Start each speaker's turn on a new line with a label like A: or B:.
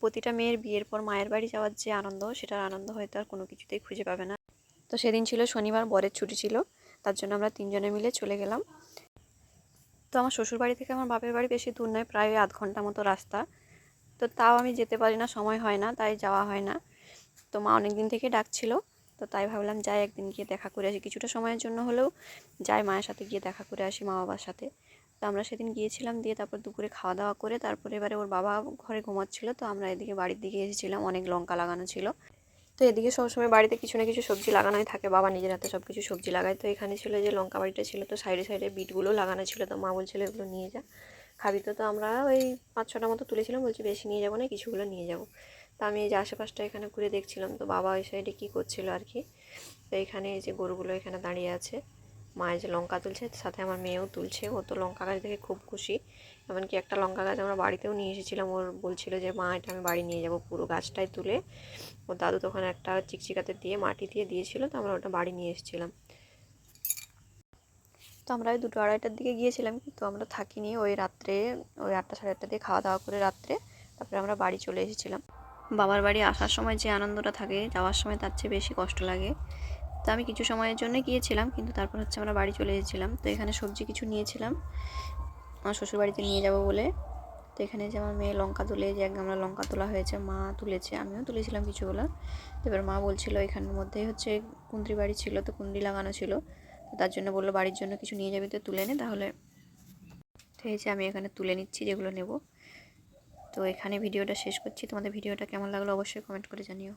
A: প্রতিটা মেয়ের বিয়ের পর মায়ের বাড়ি যাওয়ার যে আনন্দ, সেটার আনন্দ হয়তো আর কোনো কিছুতেই খুঁজে পাবে না। তো সেদিন ছিল শনিবার, বরের ছুটি ছিল, তার জন্য আমরা 3 জনে মিলে চলে গেলাম। তো আমার শ্বশুর বাড়ি থেকে আমার বাপের বাড়ি বেশি দূর নয়, প্রায় 1/2 ঘন্টা মতো রাস্তা। তো তাও আমি যেতে পারি না, সময় হয় না, তাই যাওয়া হয় না। তো মা অনেক দিন থেকে ডাকছিল, তো তাই ভাবলাম যাই একদিন গিয়ে দেখা করে আসি, কিছুটা সময়ের জন্য হলেও যাই, মায়ের সাথে গিয়ে দেখা করে আসি, মা বাবার সাথে। তো আমরা সেদিন গিয়েছিলাম, দিয়ে তারপর দুপুরে খাওয়া দাওয়া করে তারপরে এবারে ওর বাবা ঘরে ঘুমাচ্ছিল, তো আমরা এদিকে বাড়ির দিকে এসেছিলাম। অনেক লঙ্কা লাগানো ছিল, তো এদিকে সবসময় বাড়িতে কিছু না কিছু সবজি লাগানোই থাকে, বাবা নিজের হাতে সব কিছু সবজি লাগায়। তো এখানে ছিল যে লঙ্কা বাড়িটা ছিল, তো সাইডে সাইডে বিটগুলো লাগানো ছিল, তো মা বলছিল এগুলো নিয়ে যা, খাবি তো। তো আমরা ওই 5-6টা মতো তুলেছিলাম, বলছি বেশি নিয়ে যাবো না, কিছুগুলো নিয়ে যাবো। তো আমি এই যে আশেপাশটা এখানে ঘুরে দেখছিলাম, তো বাবা ওই সাইডে কী করছিল আর কি। তো এখানে এই যে গরুগুলো এখানে দাঁড়িয়ে আছে, মা এই যে লঙ্কা তুলছে, সাথে আমার মেয়েও তুলছে। ও তো লঙ্কা গাছ দেখে খুব খুশি, এমনকি একটা লঙ্কা গাছ আমরা বাড়িতেও নিয়ে এসেছিলাম। ওর বলছিল যে মা এটা আমি বাড়ি নিয়ে যাব, পুরো গাছটাই তুলে ওর দাদু তখন একটা চিকচিকাতে দিয়ে মাটি দিয়ে দিয়েছিল, তো আমরা ওটা বাড়ি নিয়ে এসেছিলাম। তো আমরা ওই 2-2:30টার দিকে গিয়েছিলাম, কিন্তু আমরা থাকিনি, ওই রাত্রে ওই 8টা সাড়ে 8টা দিয়ে খাওয়া দাওয়া করে রাত্রে তারপরে আমরা বাড়ি চলে এসেছিলাম। বাবার বাড়ি আসার সময় যে আনন্দটা থাকে, যাওয়ার সময় তার চেয়ে বেশি কষ্ট লাগে। তো আমি কিছু সময়ের জন্য গিয়েছিলাম, কিন্তু তারপর হচ্ছে আমরা বাড়ি চলে এসেছিলাম। তো এখানে সবজি কিছু নিয়েছিলাম আমার শ্বশুর বাড়িতে নিয়ে যাব বলে। তো এখানে যে আমার মেয়ে লঙ্কা তুলে, যে এক গামলা লঙ্কা তোলা হয়েছে, মা তুলেছে, আমিও তুলেছিলাম কিছুগুলো। তো এবার মা বলছিল এখানের মধ্যেই হচ্ছে কুঁদরি বাড়ি ছিল, তো কুঁদরি লাগানো ছিল, তো তার জন্য বললো বাড়ির জন্য কিছু নিয়ে যাবি তো তুলে নে তাহলে। তো এই যে আমি এখানে তুলে নিচ্ছি যেগুলো নেব। তো এখানে ভিডিওটা শেষ করছি, তোমাদের ভিডিওটা কেমন লাগলো অবশ্যই কমেন্ট করে জানিও।